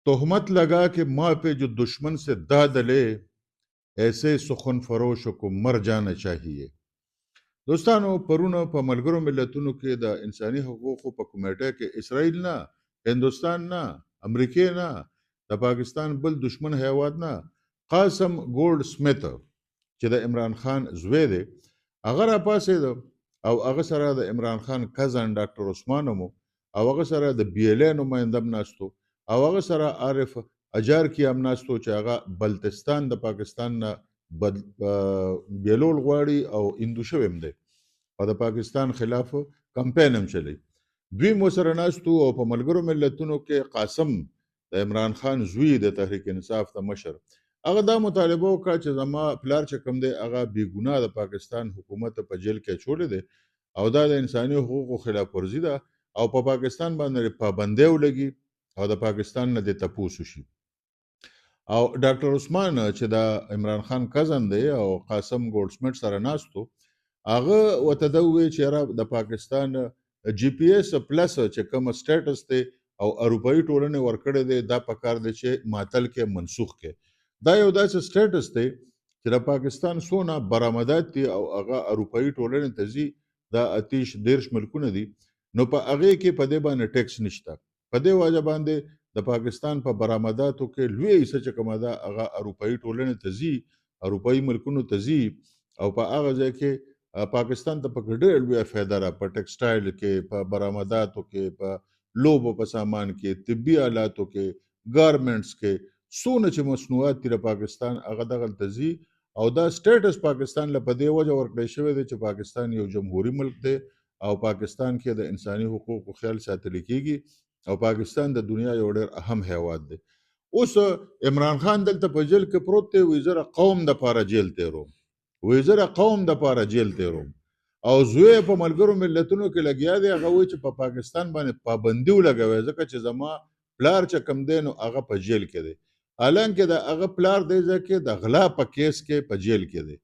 तोहमत लगा कि माँ पे जो दुश्मन से दाद ले, ऐसे सुखन फरोश को मर जाना चाहिए. دوستانو پرونه په ملګرو ملتونو کې د انساني حقوقو په کمیټه کې اسرائیل نه، هندوستان نه، امریکې نه، د پاکستان بل دشمن هیواد نه، قاسم ګولډ سمیت چې د عمران خان زوی دی، هغه راپاڅېد او هغه سره د عمران خان کزن ډاکټر عثمان مو، او هغه سره د بی ال ای نماینده هم ناستو، او هغه سره عارف اجار کې هم ناستو چې هغه بلتستان د پاکستان نه بیلول غواړي او هندو شوی هم دی او د پاکستان خلاف کمپاین هم چلی. دوی مو سره ناستو او په ملګرو ملتونو کې قاسم د عمران خان زوی د تحریک انصاف د مشر هغه دا مطالبه وکړه چې زما پلار چې کوم دی هغه بې ګناه د پاکستان حکومت په جیل کې اچولی دی او دا د انساني حقوقو خلاف ورزي ده او په پاکستان باندې پابندۍ ولګي او د پاکستان نه دې تپوس وشي. او ډاکټر عثمان چې د عمران خان کزن دی او قاسم ګولډ سمیت سره ناستو، هغه ورته دا وویل چې یاره د پاکستان جی پی ایس پلس چې کوم سټیټس دی او اروپایي ټولنې ورکړی دی دا پکار دی چې معطل کې منسوخ کې. دا یو داسې سټیټس دی چې د پاکستان څونه برآمدات دي او هغه اروپایي ټولنې ته ځي، دا 30 ملکونه دي، نو په هغې کې په دې باندې ټیکس نشته. په دې وجه باندې د پاکستان په برآمداتو کې لوی حصه چې کومه ده هغه اروپایي ټولنې ته ځي، اروپایي ملکونو ته ځي او په هغه ځای کې پاکستان ته پکې ډېر لویه فایده ده، په ټیکسټایل کې، په برآمداتو کې، په لوبو په سامان کې، طبي آلاتو کې، ګارمنټس کې، څونه چې مصنوعات دي د پاکستان هغه دغلته ځي او دا سټیټس پاکستان له په دې وجه ورکړی شوی دی چې پاکستان یو جمهوري ملک دی او پاکستان کې د انساني حقوقو خیال ساتل کیږي او پاکستان د دنیا یو ډېر اهم هیواد دی. اوس عمران خان دلته په جیل کې پروت دی، وایي زه د قوم دپاره جیل تیروم، وایي زه د قوم دپاره جیل تیروم، او زوی په ملګرو ملتونو کې لګیا دی، هغه وایي چې په پاکستان باندې پابندي ولګوئ ځکه چې زما پلار چې کوم دی نو هغه په جیل کې دی. حالانکه د هغه پلار دی ځکه د غلا په کیس کې په جیل کې دی،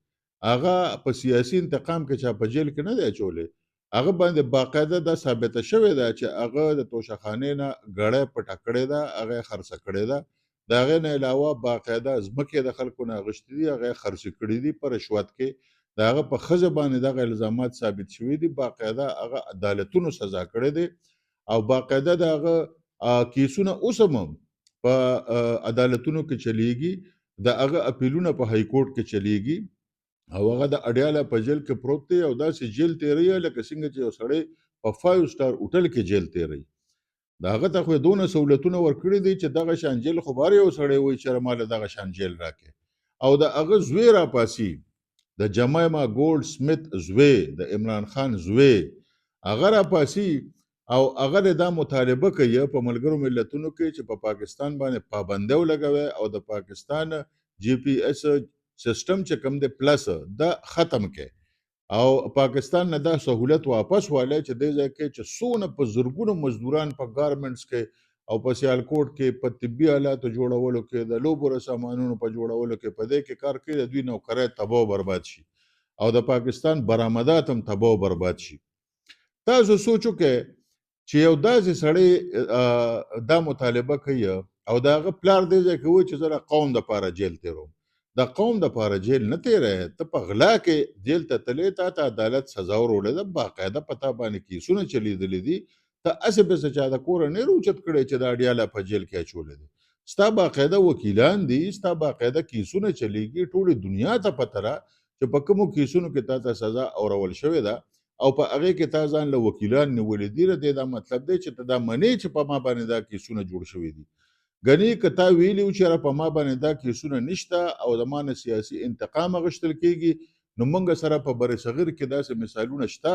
هغه په سیاسي انتقام کې چا په جیل کې نه دی اچولی، هغه باندې باقاعده دا ثابته شوې ده چې هغه د توشخانې نه ګړۍ پټه کړې ده، هغه یې خرڅه کړې ده، د هغې نه علاوه باقاعده ځمکې د خلکو نه اخیستې دي، هغه یې خرڅې کړي دي په رشوت کې، د هغه په ښځه باندې دغه الزامات ثابت شوي دي، باقاعده هغه عدالتونو سزا کړی دی او باقاعده د هغه کیسونه اوس هم په عدالتونو کې چلیږي، د هغه اپیلونه په های کورټ کې چلیږي او هغه د اډیاله په جیل کې پروت دی او داسې جیل تیروي لکه څنګه چې یو سړی په 5 سټار هوټل کې جیل تیروي. د هغه ته خو دونه سہولتونه ورکړي دي چې دغه شان جیل خو بار یو سړی وایي چې ماله دغه شان جیل راکړي او د هغه زوی راپاسي، د جمایما ګولډ سمیت زوی، د عمران خان زوی، هغه راپاسي او هغه دا مطالبه کوي په ملګرو ملتونو کې چې په پاکستان باندې پابندۍ ولګوي او د پاکستان جی پی ایس سیستم چې کوم دی پلس دا ختم کړي او پاکستان نه دا سہولت واپس والی چې دې ځای کې چې څونه په زرګونو مزدوران په ګارمنټس کې او په سیالکوټ کې په طبي آلاتو جوړولو کې، د لوبو سامانونو په جوړولو کې په دې کې کار کوي، د دوی نوکرۍ تباه و برباد شي او د پاکستان برآمدات هم تباه و برباد شي. تاسو سوچ وکړئ چې یو داسې سړی دا مطالبه کوي او د هغه پلار دې ځای کې وایي چې زه د قوم دپاره جیل تیروم. د قوم دپاره جیل نه تیری، ته په غلا کې جیل ته تللی، تا ته عدالت سزا وروړې ده، باقاعده په تا باندې کیسونه چلیدلي دي، ته هسې پسې چا د کوره نه روچت کړی چې دا اډیاله په جیل کې اچولی دی، ستا باقاعده وکیلان دي، ستا باقاعده کیسونه چلیږي، ټولې دنیا ته پته ده چې په کومو کیسونو کې تا ته سزا اورول شوې ده او په هغې کې تا ځان له وکیلان نیولي دي. د دې دا مطلب دی چې ته دا منې چې په ما باندې دا کیسونه جوړ شوي دي. ګنې که تا ویلي و چې په ما باندې دا کیسونه نشته او زما نه سیاسي انتقام اخیستل کېږي، نو موږ سره په بر صغیر کې داسې مثالونه شته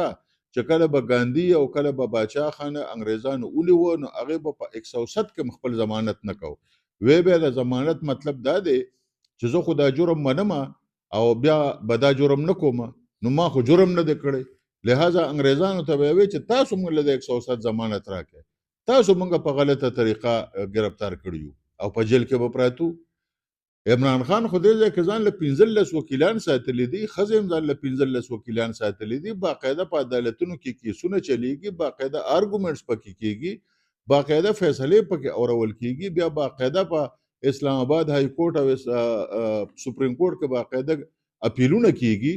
چې کله به ګاندي او کله به باچا خان انګریزانو ونیوه نو هغې به په 107 کې خپل ضمانت نه کو، وی بیا د ضمانت مطلب دا دی چې زه خو دا جرم منم او بیا به دا جرم نه کوم، نو ما خو جرم نه دی کړی، لہذا انګریزانو ته به یې وی چې تاسو موږ له د 107 ضمانت راکړئ، تاسو موږ په غلطه طریقه گرفتار کړیو او په جیل کې به پراتو. عمران خان خو دې ځای کې ځان له 15 وکیلان ساتلی دي، ښځې هم ځان له 15 وکیلان ساتلی دي، باقاعده په عدالتونو کې کیسونه چلیږي، باقاعده آرګومنټس پکې کېږي، باقاعده فیصلې پکې اورول کیږي، بیا باقاعده په اسلام آباد های کورټ او سپریم کورټ کې باقاعده اپیلونه کیږي.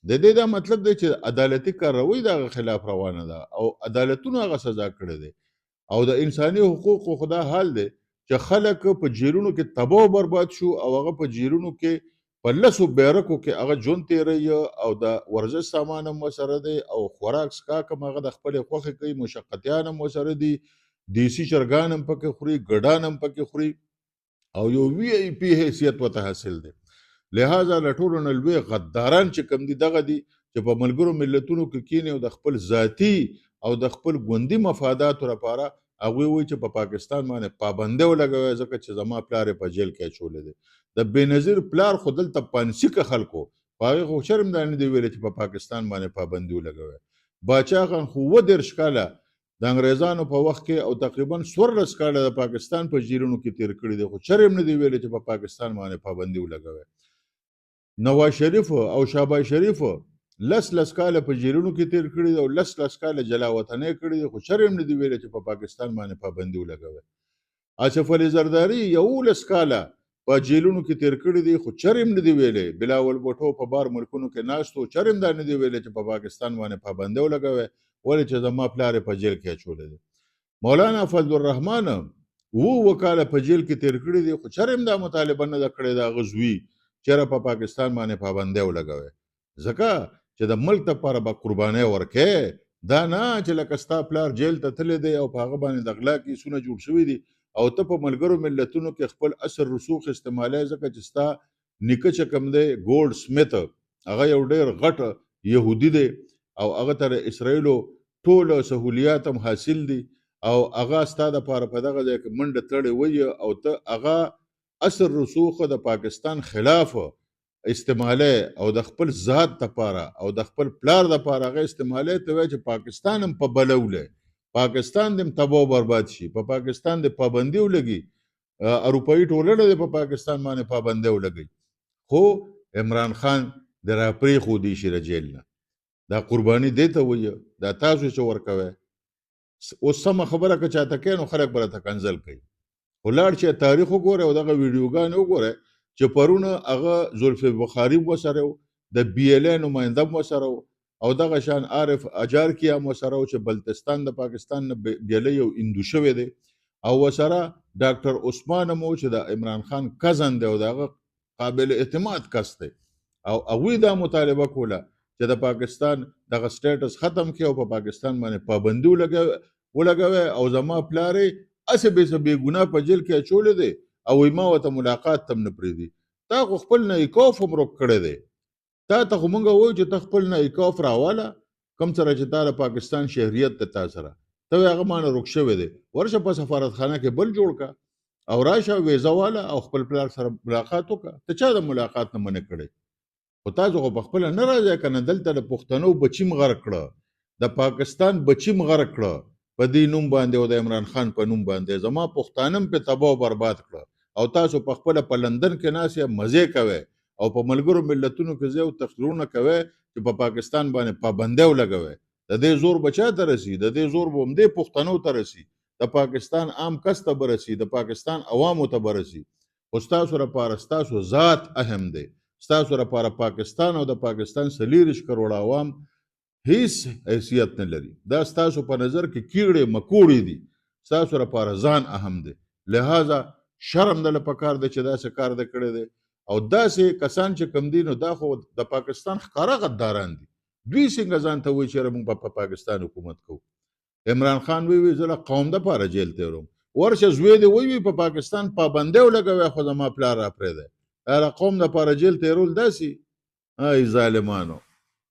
د دې دا مطلب دی چې عدالتي کاروي د خلاف روانه ده او عدالتونه هغه سزا کړی دی. او د انساني حقوقو خدا حال دی چې خلک په جیلونو کې تباہ او برباد شو او هغه په جیلونو کې په لسو بیرکو کې هغه ژوند تیروي او د ورزش سامان هم ورسره دی او خوراک څښاک هم هغه د خپلې خوښې کوي، مشقتیان هم ورسره دي، دیسي چرګان هم پکې خوري، ګډان هم پکې خوري او یو وی آی پی حیثیت ورته حاصل دی. لہذا له ټولو نه لوی غداران چې کوم دي دغه دي چې په ملګرو ملتونو کې کینی او د خپل ذاتي او د خپل ګوندي مفاداتو لپاره هغوی وایي چې په پاکستان باندې پابندي ولګوي ځکه چې زما پلار یې په جیل کې اچولی دی. د بېنظیر پلار خو دلته پانسیکه خلکو په هغې خو شرم دا نه دی ویلی چې په پاکستان باندې پابندي ولګوي. باچا خان خو 30 کاله د انګریزانو په وخت کې او تقریبا 14 کاله د پاکستان په جیلونو کې تیر کړي دي، خو شرم نه دی ویلی چې په پاکستان باندې پابندي ولګوي. نواز شریف او شهباز شریف لس کاله په جیلونو کې تیر کړي دي او لس کاله جلا وطنۍ کړي دي، خو شرم نه دی ویلی چې په پاکستان باندې پابندي ولګوي. آصف علي زرداري 11 کاله په جیلونو کې تیر کړي دي، خو چرم نه دی ویلی. بلاول بوټو په بار ملکونو کې ناست و، چرم دا نه دی ویلی چې په پاکستان باندې پابندي ولګوي، ولې چې زما پلار یې په جیل کې اچولی دی. مولانا فضل الرحمن 7 کاله په جیل کې تیر کړي دي، خو چرم دا مطالبه نه ده کړې د هغه زوی چېرې په پاکستان باندې پابندي ولګوي، ځکه چې د ملک لپاره به قربانۍ ورکوې. دا نه چې لکه ستا پلار جیل ته تللی دی او په هغه باندې د غلا کیسونه جوړ شوي دي او ته په ملګرو ملتونو کې خپل اثر رسوخ استعمالوي، ځکه چې ستا نیکه چې کوم دی ګولډ سمیت هغه یو ډېر غټ یهودي دی او هغه ته د اسرائیلو ټول سهولیات هم حاصل دي او هغه ستا دپاره په دغه ځای کې منډه تړې وي او ته هغه اثر رسوخ د پاکستان خلاف استعمالی او د خپل ذات لپاره او د خپل پلار لپاره هغه استعمالی ته وایي چې پاکستان هم په بلولی، پاکستان دې هم تباه او برباد شي، په پاکستان دې پابندي ولګي، اروپایي ټولنه دې په پاکستان باندې پابندي ولګي. خو عمران خان د راپرېښودی شي د جیل نه. دا قرباني دې ته وایي، دا تاسو چې ورکوئ. اوس سمه خبره که چاته کوي نو خلک به راته کنځل کوي، خو لاړ چې تاریخ وګوره او دغه ویډیوګانې وګوره چې پرونه هغه زلفی بخاري هم ورسره و، د بي ایل اے نماینده هم ورسره و او دغه شان عارف اجارکي هم ورسره و چې بلتستان د پاکستان نه بیلی یو هندو شوی دی او ورسره ډاکټر عثمان هم و چې د عمران خان کزن دی او د هغه قابل اعتماد کس دی او هغوی دا مطالبه کوله چې د پاکستان دغه سټیټس ختم کړي او په پاکستان باندې پابندي ولګوي او زما پلار یې اسې بې ګناه په جیل کې اچولی دی او وایي ما ورته ملاقات ته هم نه پرېږدي. تا خو خپل نه ایکاف هم روک کړی دی، تا ته خو مونږ وایو چې ته خپل نه ایکاف راواله کوم سره چې تا د پاکستان شهریت ته تا سره ته وایې هغه ما نه روک شوی دی، ورشه په سفارتخانه کې بل جوړ کړه او راشه ویزه واله او خپل پلار سره ملاقات وکړه. ته چا د ملاقات نه منع کړی؟ خو تاسو خو پخپله نه راځئ که نه. دلته د پښتنو بچي م غرق کړه، د پاکستان بچي م غرق کړه په دې نوم باندې او د عمران خان په نوم باندې. زما پښتانه هم پې تباه او برباد کړه او تاسو پخپله په لندن کې ناست یې مزې کوئ او په ملګرو ملتونو کې ځئ او تقریرونه کوئ چې په پاکستان باندې پابندي ولګوئ. د دې زور به چا ته رسي؟ د دې زور به همدې پښتنو ته رسي، د پاکستان عام کس ته به رسي، د پاکستان عوامو ته به رسي. خو ستاسو لپاره ستاسو ذات اهم دی، ستاسو لپاره پاکستان او د پاکستان 40 کروڑه عوام هیڅ حیثیت نه لري. دا ستاسو په نظر کې کیړې مکوړې دي، ستاسو لپاره ځان اهم دی. لہذا شرم دله پکار دی چې داسې کار دی کړی دی او داسې کسان چې کم دي نو دا خو د پاکستان ښکاره غداران دي. دوی څنګه ځان ته وایي چې موږ په پاکستان حکومت کوو؟ عمران خان وی زه له قوم دپاره جیل تیروم، ورشه زوی دی وی په پاکستان پابندي ولګوي خو زما پلار راپرېږدی. دا له قوم دپاره جیل تیرول داسې؟ ای ظالمانو!